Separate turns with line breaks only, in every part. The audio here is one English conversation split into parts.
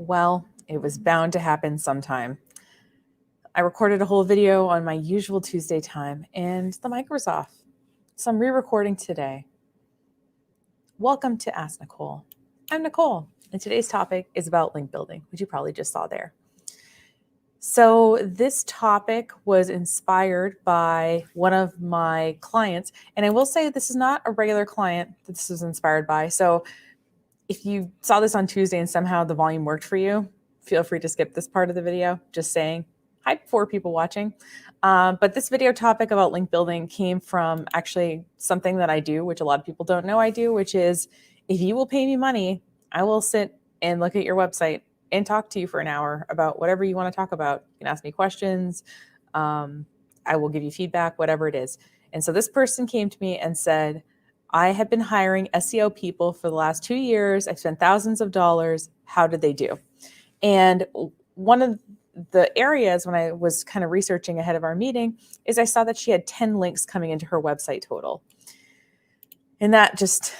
Well, it was bound to happen sometime. I recorded a whole video on my usual Tuesday time and the mic was off. So I'm re-recording today. Welcome to Ask Nicole. I'm Nicole, and today's topic is about link building, which you probably just saw there. So this topic was inspired by one of my clients, and I will say this is not a regular client that this was inspired by. So if you saw this on Tuesday and somehow the volume worked for you, feel free to skip this part of the video, just saying. Hi, 4 people watching. But this video topic about link building came from actually something that I do, which a lot of people don't know I do, which is if you will pay me money, I will sit and look at your website and talk to you for an hour about whatever you want to talk about. You can ask me questions. I will give you feedback, whatever it is. And so this person came to me and said, I have been hiring SEO people for the last 2 years. I've spent thousands of dollars. How did they do? And one of the areas when I was kind of researching ahead of our meeting is I saw that she had 10 links coming into her website total. And that just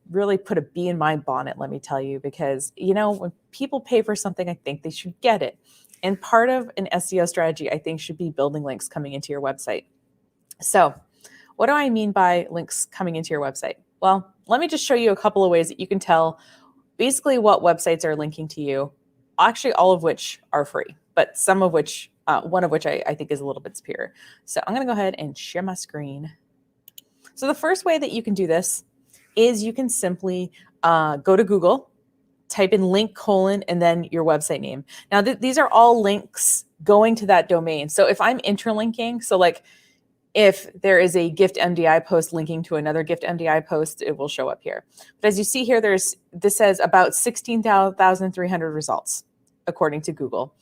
really put a bee in my bonnet, let me tell you, because, when people pay for something, I think they should get it. And part of an SEO strategy, I think, should be building links coming into your website. So what do I mean by links coming into your website? Well, let me just show you a couple of ways that you can tell basically what websites are linking to you. Actually, all of which are free, but some of which, one of which I think is a little bit superior. So I'm going to go ahead and share my screen. So the first way that you can do this is you can simply go to Google, type in link : and then your website name. Now, these are all links going to that domain. So if I'm interlinking, so like if there is a gift MDI post linking to another gift MDI post, it will show up here. But as you see here, this says about 16,300 results, according to Google.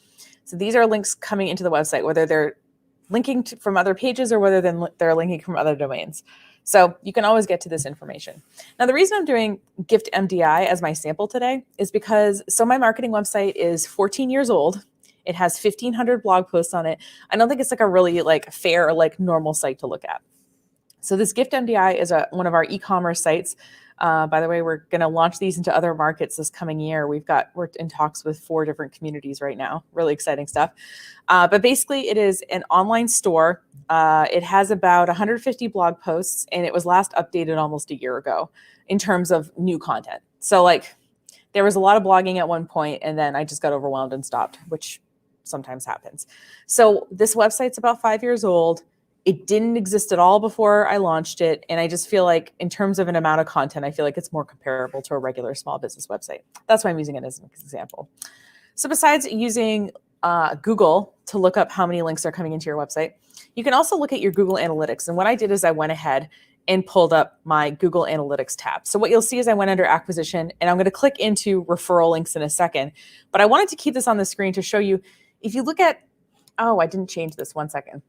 So these are links coming into the website, whether they're linking from other pages or whether they're linking from other domains. So you can always get to this information. Now, the reason I'm doing gift MDI as my sample today is because, so my marketing website is 14 years old. It has 1,500 blog posts on it. I don't think it's like a really fair or normal site to look at. So this Gift MDI is one of our e-commerce sites. By the way, we're going to launch these into other markets this coming year. We're in talks with 4 different communities right now. Really exciting stuff. But basically, it is an online store. It has about 150 blog posts, and it was last updated almost a year ago in terms of new content. So there was a lot of blogging at one point, and then I just got overwhelmed and stopped, which sometimes happens. So this website's about 5 years old. It didn't exist at all before I launched it. And I just feel like in terms of an amount of content, I feel like it's more comparable to a regular small business website. That's why I'm using it as an example. So besides using Google to look up how many links are coming into your website, you can also look at your Google Analytics. And what I did is I went ahead and pulled up my Google Analytics tab. So what you'll see is I went under acquisition, and I'm going to click into referral links in a second. But I wanted to keep this on the screen to show you, if you look at, I didn't change this, 1 second.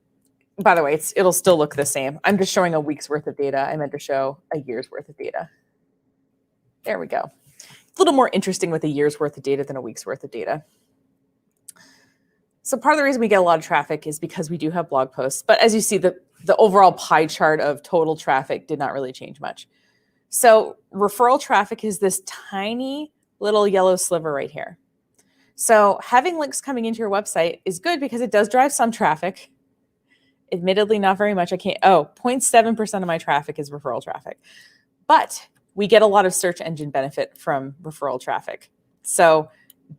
By the way, it'll still look the same. I'm just showing a week's worth of data. I meant to show a year's worth of data. There we go. It's a little more interesting with a year's worth of data than a week's worth of data. So part of the reason we get a lot of traffic is because we do have blog posts. But as you see, the overall pie chart of total traffic did not really change much. So referral traffic is this tiny little yellow sliver right here. So having links coming into your website is good because it does drive some traffic. Admittedly, not very much. 0.7% of my traffic is referral traffic. But we get a lot of search engine benefit from referral traffic. So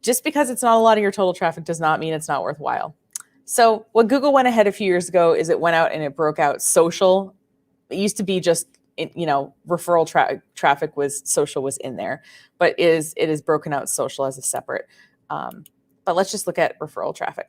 just because it's not a lot of your total traffic does not mean it's not worthwhile. So what Google went ahead a few years ago is it went out and it broke out social. It used to be just, referral traffic was social was in there, but it is broken out social as a separate. But let's just look at referral traffic.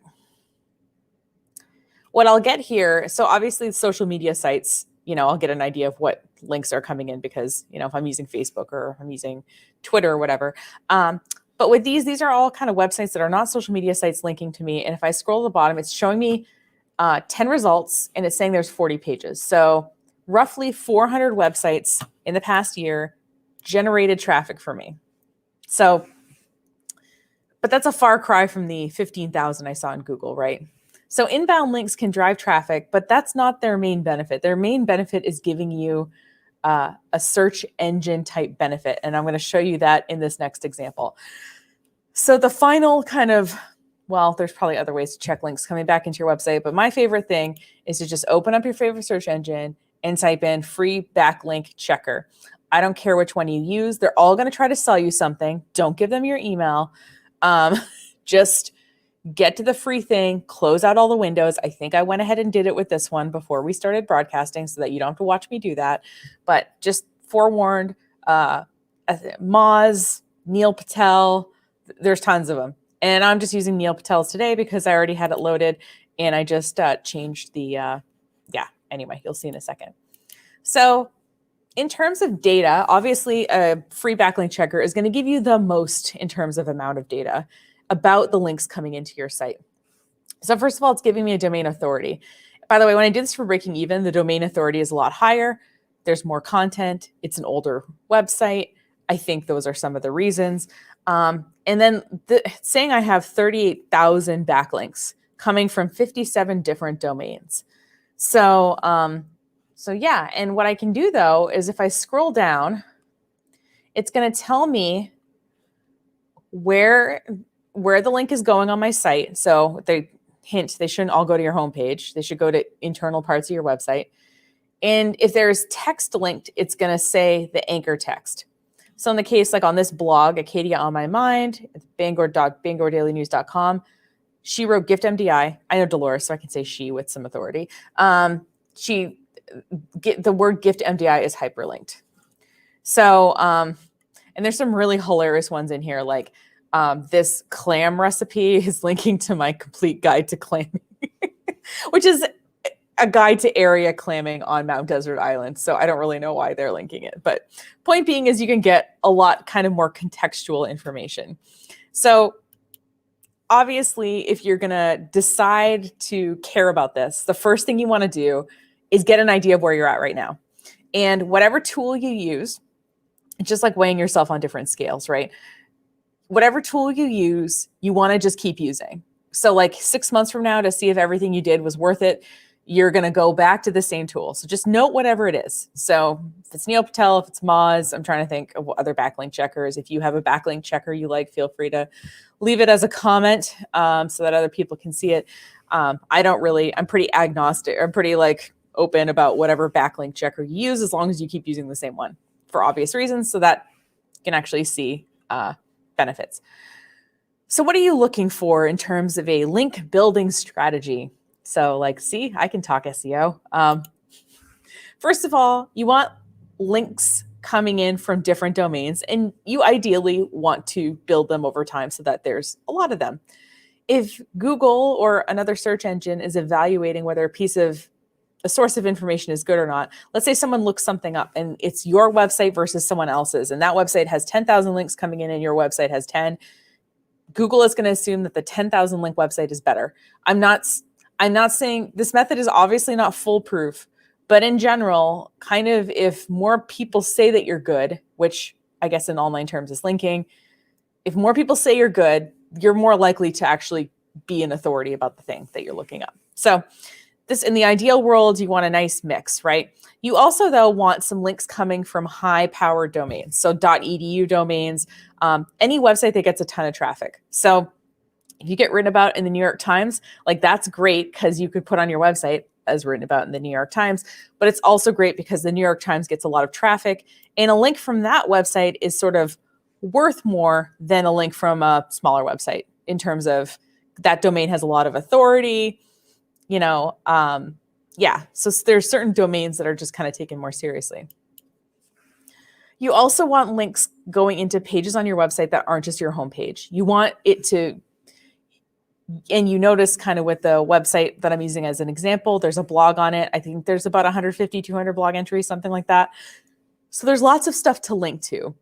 What I'll get here, so obviously social media sites, I'll get an idea of what links are coming in because, if I'm using Facebook or if I'm using Twitter or whatever. But with these are all kind of websites that are not social media sites linking to me. And if I scroll to the bottom, it's showing me 10 results and it's saying there's 40 pages. So roughly 400 websites in the past year generated traffic for me. So, but that's a far cry from the 15,000 I saw in Google, right? So inbound links can drive traffic, but that's not their main benefit. Their main benefit is giving you a search engine type benefit. And I'm going to show you that in this next example. So the final kind of, well, there's probably other ways to check links coming back into your website, but my favorite thing is to just open up your favorite search engine and type in free backlink checker. I don't care which one you use. They're all going to try to sell you something. Don't give them your email. Just get to the free thing, close out all the windows. I think I went ahead and did it with this one before we started broadcasting so that you don't have to watch me do that. But just forewarned, Moz, Neil Patel, there's tons of them. And I'm just using Neil Patel's today because I already had it loaded and I just changed the, anyway, you'll see in a second. So in terms of data, obviously a free backlink checker is going to give you the most in terms of amount of data about the links coming into your site. So first of all, it's giving me a domain authority. By the way, when I did this for Breaking Even, the domain authority is a lot higher. There's more content. It's an older website. I think those are some of the reasons. And then saying I have 38,000 backlinks coming from 57 different domains. So yeah, and what I can do though is if I scroll down, it's going to tell me where the link is going on my site. So they shouldn't all go to your homepage. They should go to internal parts of your website. And if there's text linked, it's going to say the anchor text. So in the case, like on this blog, Acadia on My Mind, bangordailynews.com, she wrote Gift MDI. I know Dolores, so I can say she with some authority. The word Gift MDI is hyperlinked. So, and there's some really hilarious ones in here, like this clam recipe is linking to my complete guide to clamming, which is a guide to area clamming on Mount Desert Island. So I don't really know why they're linking it. But point being is you can get a lot kind of more contextual information. So obviously, if you're going to decide to care about this, the first thing you want to do is get an idea of where you're at right now. And whatever tool you use, it's just like weighing yourself on different scales, right? Whatever tool you use, you want to just keep using. So like 6 months from now to see if everything you did was worth it, you're going to go back to the same tool. So just note whatever it is. So if it's Neil Patel, if it's Moz, I'm trying to think of other backlink checkers. If you have a backlink checker you like, feel free to leave it as a comment so that other people can see it. I'm pretty agnostic. I'm pretty open about whatever backlink checker you use as long as you keep using the same one for obvious reasons so that you can actually see benefits. So what are you looking for in terms of a link building strategy? So see, I can talk SEO. First of all, you want links coming in from different domains, and you ideally want to build them over time so that there's a lot of them. If Google or another search engine is evaluating whether a source of information is good or not, let's say someone looks something up and it's your website versus someone else's, and that website has 10,000 links coming in and your website has 10, Google is going to assume that the 10,000 link website is better. I'm not saying this method is obviously not foolproof, but in general, kind of if more people say that you're good, which I guess in online terms is linking, if more people say you're good, you're more likely to actually be an authority about the thing that you're looking up. So this, in the ideal world, you want a nice mix, right? You also, though, want some links coming from high-powered domains. So .edu domains, any website that gets a ton of traffic. So if you get written about in the New York Times, that's great because you could put on your website as written about in the New York Times, but it's also great because the New York Times gets a lot of traffic and a link from that website is sort of worth more than a link from a smaller website in terms of that domain has a lot of authority, so there's certain domains that are just kind of taken more seriously. You also want links going into pages on your website that aren't just your homepage. You want it to, and you notice kind of with the website that I'm using as an example, there's a blog on it. I think there's about 150, 200 blog entries, something like that. So there's lots of stuff to link to.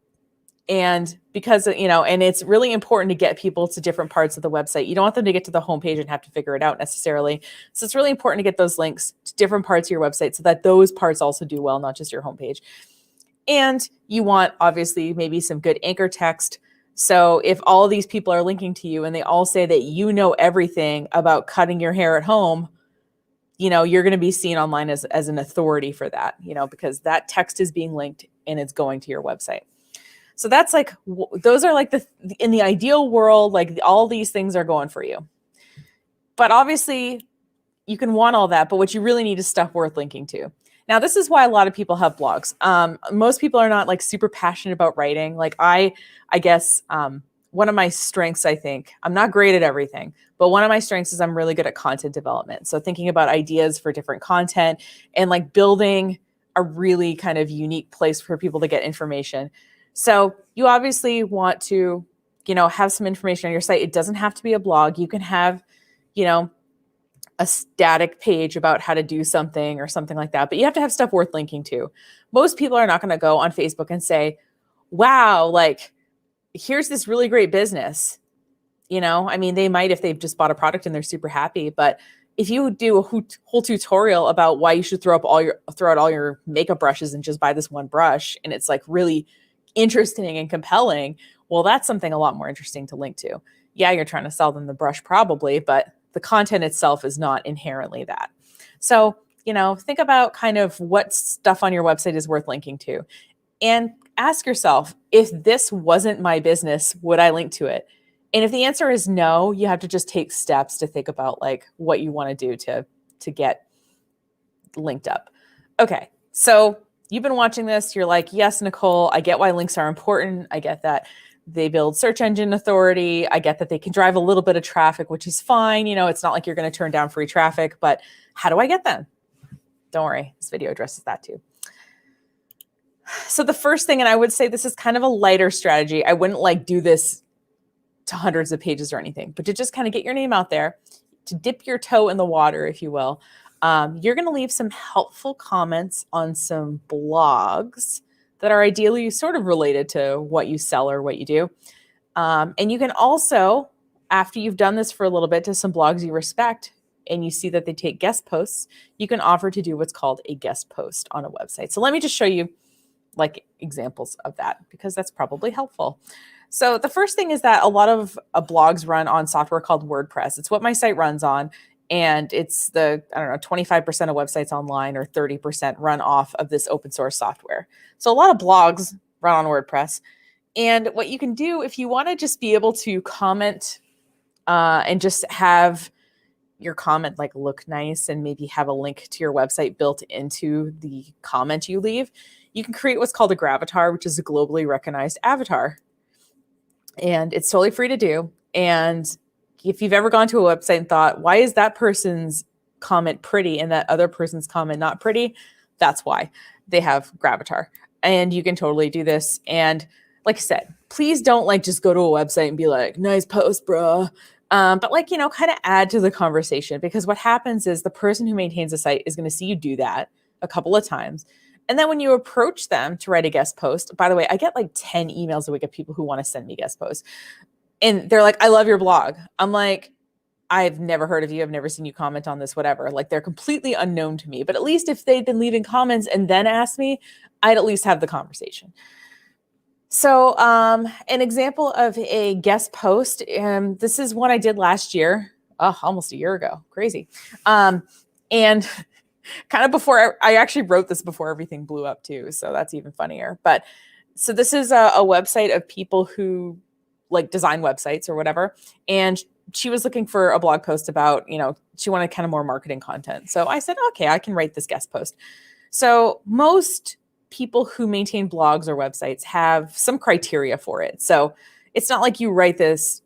And because, and it's really important to get people to different parts of the website. You don't want them to get to the homepage and have to figure it out necessarily. So it's really important to get those links to different parts of your website so that those parts also do well, not just your homepage. And you want, obviously, maybe some good anchor text. So if all these people are linking to you and they all say that you know everything about cutting your hair at home, you're going to be seen online as an authority for that, because that text is being linked and it's going to your website. So that's like, those are like in the ideal world, like all these things are going for you. But obviously you can want all that, but what you really need is stuff worth linking to. Now, this is why a lot of people have blogs. Most people are not like super passionate about writing. Like I guess one of my strengths, I think, I'm not great at everything, but one of my strengths is I'm really good at content development. So thinking about ideas for different content and like building a really kind of unique place for people to get information. So you obviously want to, have some information on your site. It doesn't have to be a blog. You can have, a static page about how to do something or something like that, but you have to have stuff worth linking to. Most people are not going to go on Facebook and say, wow, like, here's this really great business. I mean, they might if they've just bought a product and they're super happy, but if you do a whole tutorial about why you should throw out all your makeup brushes and just buy this one brush, and it's like really interesting and compelling, well, that's something a lot more interesting to link to. Yeah, you're trying to sell them the brush probably, but the content itself is not inherently that. So, think about kind of what stuff on your website is worth linking to, and ask yourself, if this wasn't my business, would I link to it? And if the answer is no, you have to just take steps to think about like what you want to do to get linked up. Okay. So you've been watching this. You're like, yes, Nicole, I get why links are important. I get that they build search engine authority. I get that they can drive a little bit of traffic, which is fine. It's not like you're going to turn down free traffic, but how do I get them? Don't worry. This video addresses that too. So the first thing, and I would say this is kind of a lighter strategy. I wouldn't like do this to hundreds of pages or anything, but to just kind of get your name out there, to dip your toe in the water, if you will. You're going to leave some helpful comments on some blogs that are ideally sort of related to what you sell or what you do. And you can also, after you've done this for a little bit to some blogs you respect and you see that they take guest posts, you can offer to do what's called a guest post on a website. So let me just show you like examples of that, because that's probably helpful. So the first thing is that a lot of blogs run on software called WordPress. It's what my site runs on. And it's 25% of websites online or 30% run off of this open source software. So a lot of blogs run on WordPress. And what you can do if you want to just be able to comment and just have your comment like look nice and maybe have a link to your website built into the comment you leave, you can create what's called a gravatar, which is a globally recognized avatar. And it's totally free to do. And if you've ever gone to a website and thought, why is that person's comment pretty and that other person's comment not pretty? That's why they have gravatar. And you can totally do this. And like I said, please don't like just go to a website and be like, nice post, bro. But like, kind of add to the conversation, because what happens is the person who maintains the site is going to see you do that a couple of times. And then when you approach them to write a guest post, by the way, I get like 10 emails a week of people who want to send me guest posts. And they're like, I love your blog. I'm like, I've never heard of you. I've never seen you comment on this, whatever. Like they're completely unknown to me. But at least if they'd been leaving comments and then asked me, I'd at least have the conversation. So an example of a guest post, this is one I did last year, almost a year ago, crazy. And kind of before, I actually wrote this before everything blew up too. So that's even funnier. But so this is a website of people who like design websites or whatever. And she was looking for a blog post about, she wanted kind of more marketing content. So I said, okay, I can write this guest post. So most people who maintain blogs or websites have some criteria for it. So it's not like you write this,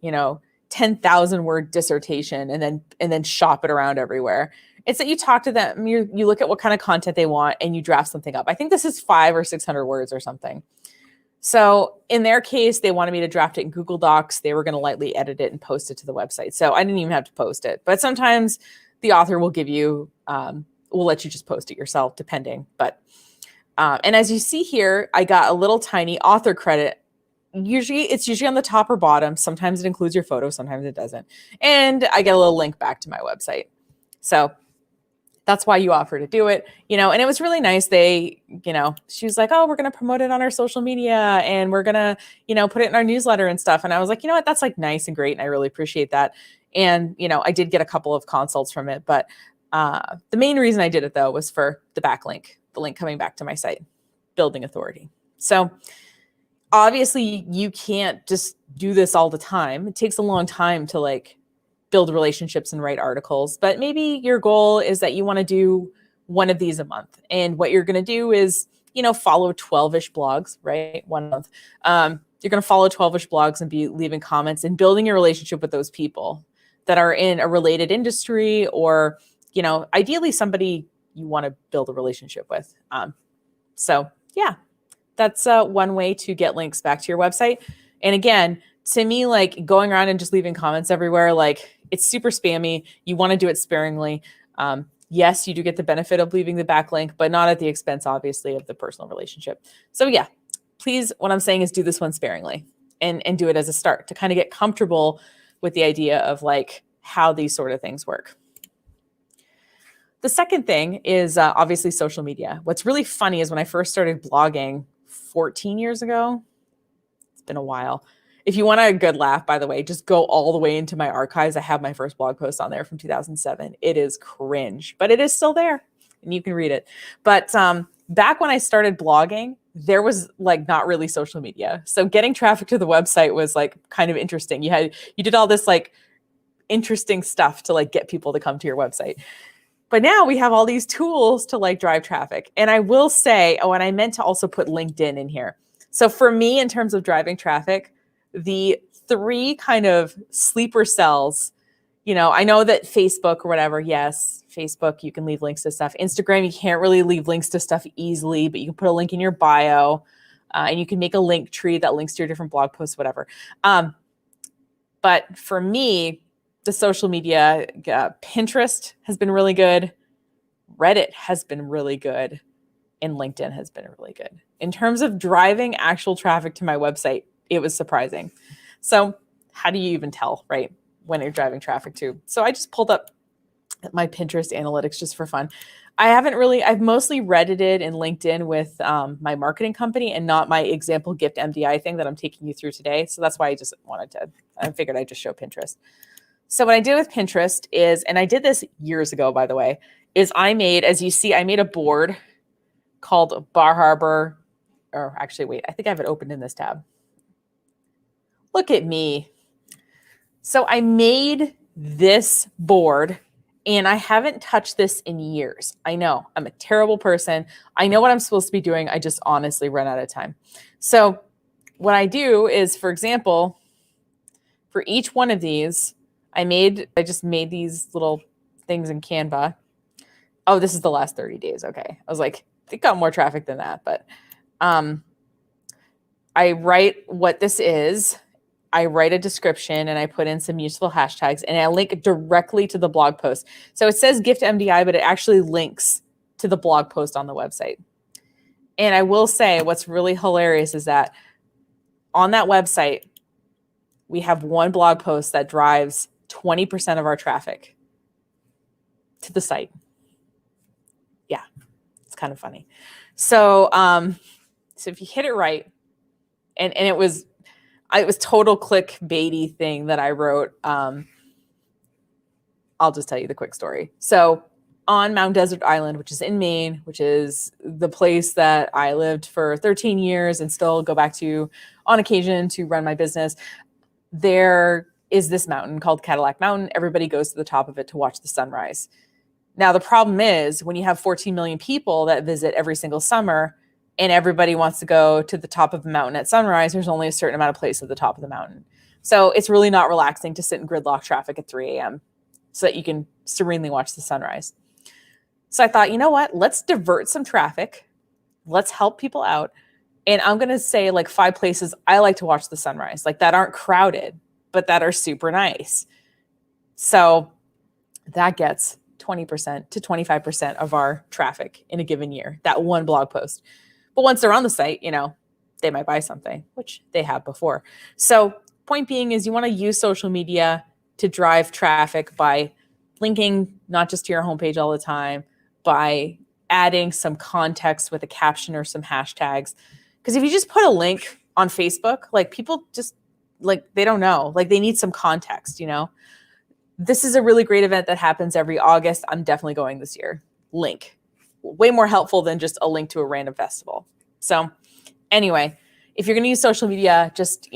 10,000 word dissertation and then shop it around everywhere. It's that you talk to them, you look at what kind of content they want and you draft something up. I think this is 500 or 600 words or something. So in their case, they wanted me to draft it in Google Docs. They were going to lightly edit it and post it to the website. So I didn't even have to post it. But sometimes the author will give you, will let you just post it yourself, depending. But and as you see here, I got a little tiny author credit. It's usually on the top or bottom. Sometimes it includes your photo, sometimes it doesn't. And I get a little link back to my website. So that's why you offer to do it, and it was really nice. They, she was like, oh, we're going to promote it on our social media and we're going to, put it in our newsletter and stuff. And I was like, you know what, that's like nice and great. And I really appreciate that. And, I did get a couple of consults from it, but the main reason I did it though, was for the backlink, the link coming back to my site, building authority. So obviously you can't just do this all the time. It takes a long time to like build relationships and write articles, but maybe your goal is that you want to do one of these a month. And what you're going to do is, follow 12-ish blogs, right? One month. You're going to follow 12-ish blogs and be leaving comments and building a relationship with those people that are in a related industry, or, ideally somebody you want to build a relationship with. So yeah, that's one way to get links back to your website. And again, to me, like going around and just leaving comments everywhere, like it's super spammy. You want to do it sparingly. Yes, you do get the benefit of leaving the backlink, but not at the expense, obviously, of the personal relationship. So yeah, please, what I'm saying is do this one sparingly and do it as a start to kind of get comfortable with the idea of like how these sort of things work. The second thing is obviously social media. What's really funny is when I first started blogging 14 years ago, it's been a while. If you want a good laugh, by the way, just go all the way into my archives. I have my first blog post on there from 2007. It is cringe, but it is still there and you can read it. But back when I started blogging, there was like not really social media. So getting traffic to the website was like kind of interesting. You did all this like interesting stuff to like get people to come to your website. But now we have all these tools to like drive traffic. And I will say, and I meant to also put LinkedIn in here. So for me, in terms of driving traffic, the 3 kind of sleeper cells, I know that Facebook or whatever, yes, Facebook, you can leave links to stuff. Instagram, you can't really leave links to stuff easily, but you can put a link in your bio and you can make a link tree that links to your different blog posts, whatever. But for me, the social media, Pinterest has been really good. Reddit has been really good. And LinkedIn has been really good. In terms of driving actual traffic to my website, it was surprising. So how do you even tell, right, when you're driving traffic to? So I just pulled up my Pinterest analytics just for fun. I've mostly Reddited and LinkedIn with my marketing company and not my example gift MDI thing that I'm taking you through today. So that's why I figured I'd just show Pinterest. So what I did with Pinterest is, and I did this years ago, by the way, is I made a board called Bar Harbor, or actually, wait, I think I have it opened in this tab. Look at me. So I made this board and I haven't touched this in years. I know I'm a terrible person. I know what I'm supposed to be doing. I just honestly run out of time. So what I do is, for example, for each one of these, I just made these little things in Canva. Oh, this is the last 30 days. Okay. I was like, it got more traffic than that, but I write what this is. I write a description and I put in some useful hashtags and I link directly to the blog post. So it says gift MDI, but it actually links to the blog post on the website. And I will say what's really hilarious is that on that website, we have one blog post that drives 20% of our traffic to the site. Yeah, it's kind of funny. So, so if you hit it right, and it was total clickbaity thing that I wrote. I'll just tell you the quick story. So on Mount Desert Island, which is in Maine, which is the place that I lived for 13 years and still go back to on occasion to run my business, there is this mountain called Cadillac Mountain. Everybody goes to the top of it to watch the sunrise. Now, the problem is when you have 14 million people that visit every single summer and everybody wants to go to the top of the mountain at sunrise, there's only a certain amount of place at the top of the mountain. So it's really not relaxing to sit in gridlock traffic at 3 a.m. so that you can serenely watch the sunrise. So I thought, you know what? Let's divert some traffic. Let's help people out. And I'm going to say like 5 places I like to watch the sunrise, like that aren't crowded, but that are super nice. So that gets 20% to 25% of our traffic in a given year, that one blog post. But once they're on the site, they might buy something, which they have before. So point being is you want to use social media to drive traffic by linking not just to your homepage all the time, by adding some context with a caption or some hashtags. Because if you just put a link on Facebook, like people just like, they don't know, like they need some context, This is a really great event that happens every August. I'm definitely going this year. Link. Way more helpful than just a link to a random festival. So anyway, if you're going to use social media, just,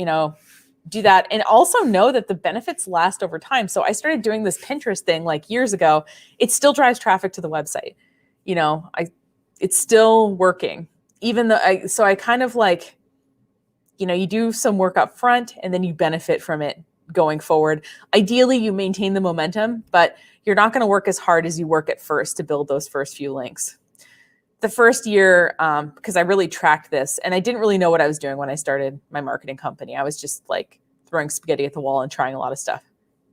do that. And also know that the benefits last over time. So I started doing this Pinterest thing like years ago. It still drives traffic to the website. It's still working, even though I kind of like, you do some work up front and then you benefit from it going forward. Ideally, you maintain the momentum, but you're not going to work as hard as you work at first to build those first few links. The first year, because I really tracked this, and I didn't really know what I was doing when I started my marketing company. I was just like throwing spaghetti at the wall and trying a lot of stuff.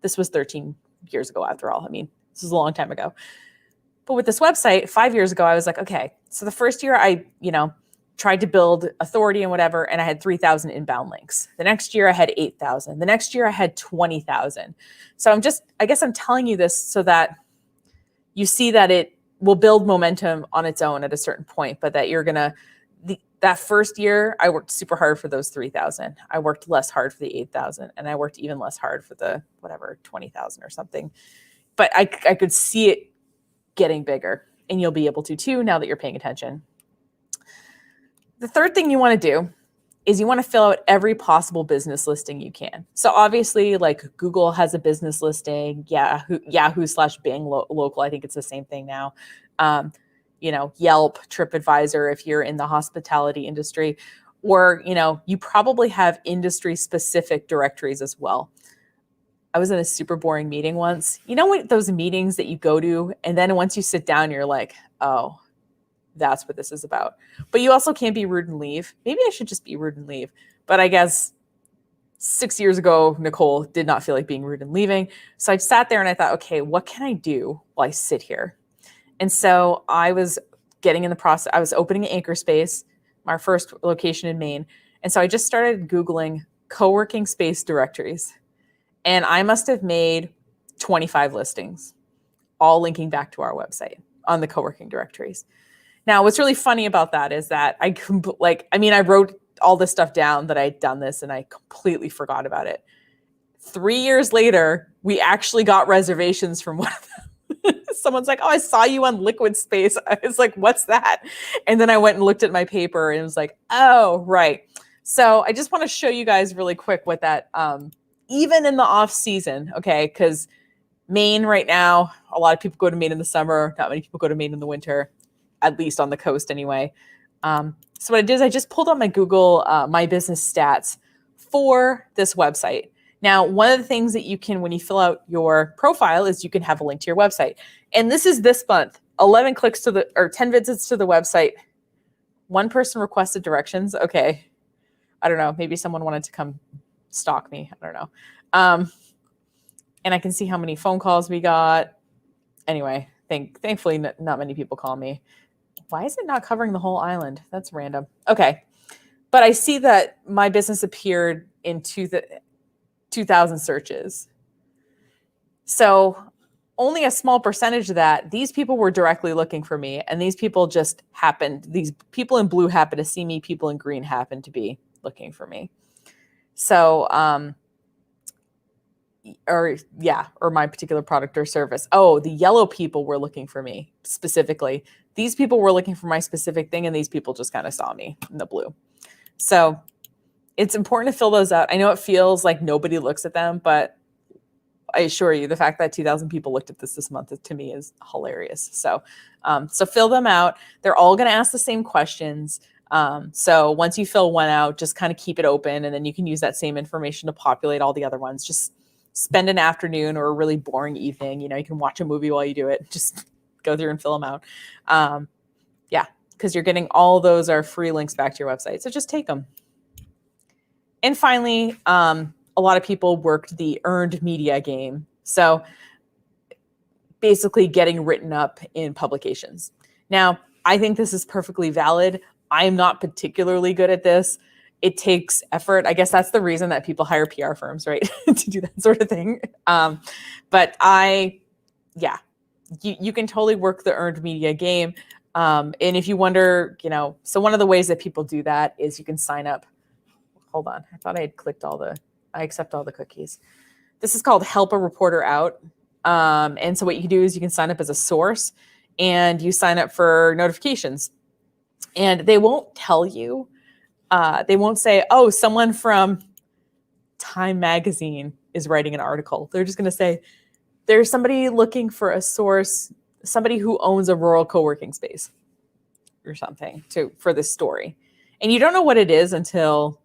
This was 13 years ago, after all. I mean, this is a long time ago. But with this website, 5 years ago, I was like, okay, so the first year I, tried to build authority and whatever, and I had 3,000 inbound links. The next year I had 8,000. The next year I had 20,000. So I guess I'm telling you this so that you see that it will build momentum on its own at a certain point, but that you're going to, that first year I worked super hard for those 3,000. I worked less hard for the 8,000, and I worked even less hard for the 20,000 or something. But I could see it getting bigger, and you'll be able to too now that you're paying attention. The third thing you want to do is you want to fill out every possible business listing you can. So obviously, like Google has a business listing, Yahoo/Bing local. I think it's the same thing now. Yelp, TripAdvisor if you're in the hospitality industry, or you probably have industry specific directories as well. I was in a super boring meeting once. What those meetings that you go to, and then once you sit down, you're like, oh, that's what this is about. But you also can't be rude and leave. Maybe I should just be rude and leave. But I guess 6 years ago, Nicole did not feel like being rude and leaving. So I sat there and I thought, okay, what can I do while I sit here? And so I was getting in the process. I was opening an anchor space, my first location in Maine. And so I just started Googling co-working space directories. And I must have made 25 listings, all linking back to our website on the co-working directories. Now, what's really funny about that is that I wrote all this stuff down that I'd done this and I completely forgot about it. 3 years later, we actually got reservations from one of them. Someone's like, oh, I saw you on Liquid Space. I was like, what's that? And then I went and looked at my paper and it was like, oh, right. So I just want to show you guys really quick what that, even in the off season, okay, because Maine right now, a lot of people go to Maine in the summer. Not many people go to Maine in the winter, at least on the coast anyway. So what I did is I just pulled up my Google My Business stats for this website. Now, one of the things that you can, when you fill out your profile, is you can have a link to your website. And this is this month, 11 clicks to 10 visits to the website. One person requested directions. Okay. I don't know. Maybe someone wanted to come stalk me. I don't know. And I can see how many phone calls we got. Anyway, thankfully not many people call me. Why is it not covering the whole island? That's random. Okay. But I see that my business appeared in 2,000 searches. So only a small percentage of that, these people were directly looking for me. And these people these people in blue happened to see me. People in green happened to be looking for me. So, or my particular product or service. Oh, the yellow people were looking for me specifically. These people were looking for my specific thing, and these people just kind of saw me in the blue. So it's important to fill those out. I know it feels like nobody looks at them, but I assure you, the fact that 2,000 people looked at this month to me is hilarious. So fill them out. They're all going to ask the same questions. So once you fill one out, just kind of keep it open, and then you can use that same information to populate all the other ones. Just spend an afternoon or a really boring evening. You can watch a movie while you do it. Just go through and fill them out. Because you're getting all those are free links back to your website. So just take them. And finally, a lot of people worked the earned media game. So basically getting written up in publications. Now, I think this is perfectly valid. I'm not particularly good at this. It takes effort. I guess that's the reason that people hire PR firms, right? To do that sort of thing. But you can totally work the earned media game. And if you wonder, so one of the ways that people do that is you can sign up. Hold on. I thought I had clicked I accept all the cookies. This is called Help a Reporter Out. And so what you can do is you can sign up as a source and you sign up for notifications. And they won't tell you They won't say, oh, someone from Time Magazine is writing an article. They're just going to say, there's somebody looking for a source, somebody who owns a rural co-working space or something for this story. And you don't know what it is until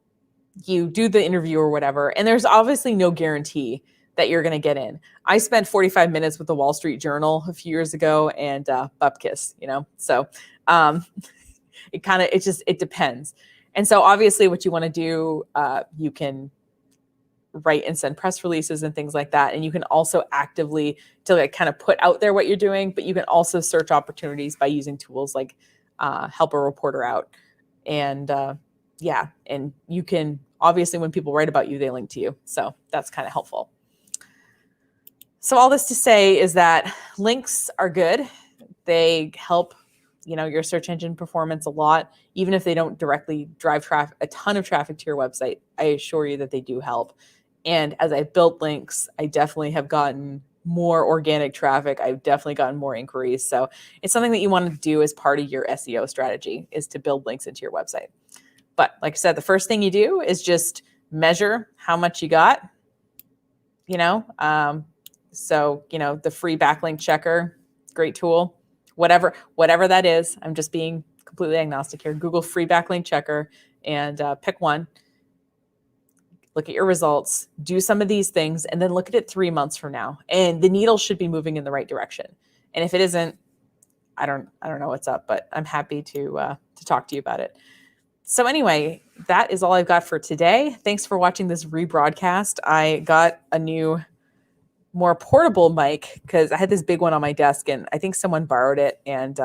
you do the interview or whatever. And there's obviously no guarantee that you're going to get in. I spent 45 minutes with the Wall Street Journal a few years ago and Bupkis, so it depends. And so obviously what you want to do, you can write and send press releases and things like that. And you can also actively to kind of put out there what you're doing, but you can also search opportunities by using tools like Help a Reporter Out. And and you can, obviously when people write about you, they link to you. So that's kind of helpful. So all this to say is that links are good. They help your search engine performance a lot, even if they don't directly drive a ton of traffic to your website. I assure you that they do help. And as I built links, I definitely have gotten more organic traffic. I've definitely gotten more inquiries. So it's something that you want to do as part of your SEO strategy, is to build links into your website. But like I said, the first thing you do is just measure how much you got, so, the free backlink checker, great tool, whatever that is. I'm just being completely agnostic here. Google free backlink checker and pick one. Look at your results, do some of these things, and then look at it 3 months from now. And the needle should be moving in the right direction. And if it isn't, I don't know what's up, but I'm happy to talk to you about it. So anyway, that is all I've got for today. Thanks for watching this rebroadcast. I got a new, more portable mic because I had this big one on my desk and I think someone borrowed it. And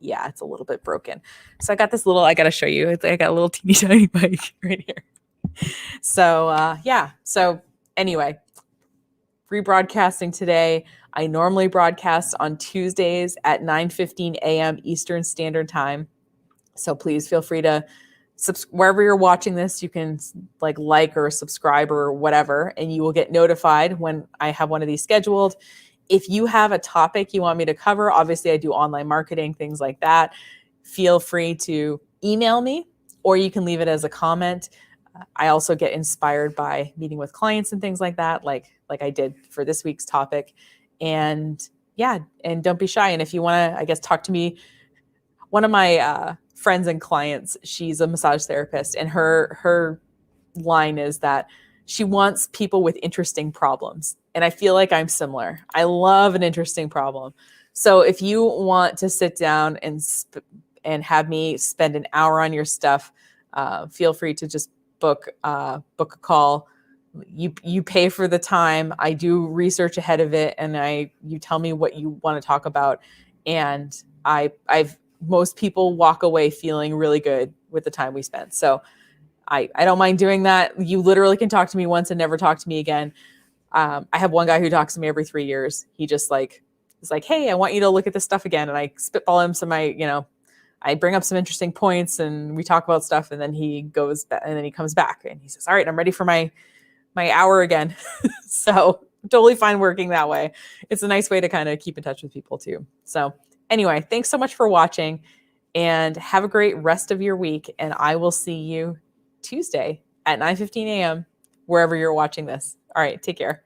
it's a little bit broken. So I got this little, I got to show you. I got a little teeny tiny mic right here. So so anyway, rebroadcasting today. I normally broadcast on Tuesdays at 9:15 a.m. Eastern Standard Time. So please feel free to wherever you're watching this, you can like or subscribe or whatever, and you will get notified when I have one of these scheduled. If you have a topic you want me to cover, obviously I do online marketing, things like that. Feel free to email me, or you can leave it as a comment. I also get inspired by meeting with clients and things like that, like I did for this week's topic. And and don't be shy. And if you want to, I guess, talk to me, one of my friends and clients, she's a massage therapist, and her line is that she wants people with interesting problems. And I feel like I'm similar. I love an interesting problem. So if you want to sit down and have me spend an hour on your stuff, feel free to just book a call. You pay for the time. I do research ahead of it, and you tell me what you want to talk about. And most people walk away feeling really good with the time we spent. So I don't mind doing that. You literally can talk to me once and never talk to me again. I have one guy who talks to me every 3 years. He just is like, hey, I want you to look at this stuff again. And I spitball him I bring up some interesting points and we talk about stuff, and then he goes back, and then he comes back and he says, all right, I'm ready for my hour again. So I'm totally fine working that way. It's a nice way to kind of keep in touch with people too. So anyway, thanks so much for watching, and have a great rest of your week. And I will see you Tuesday at 9:15 a.m. wherever you're watching this. All right, take care.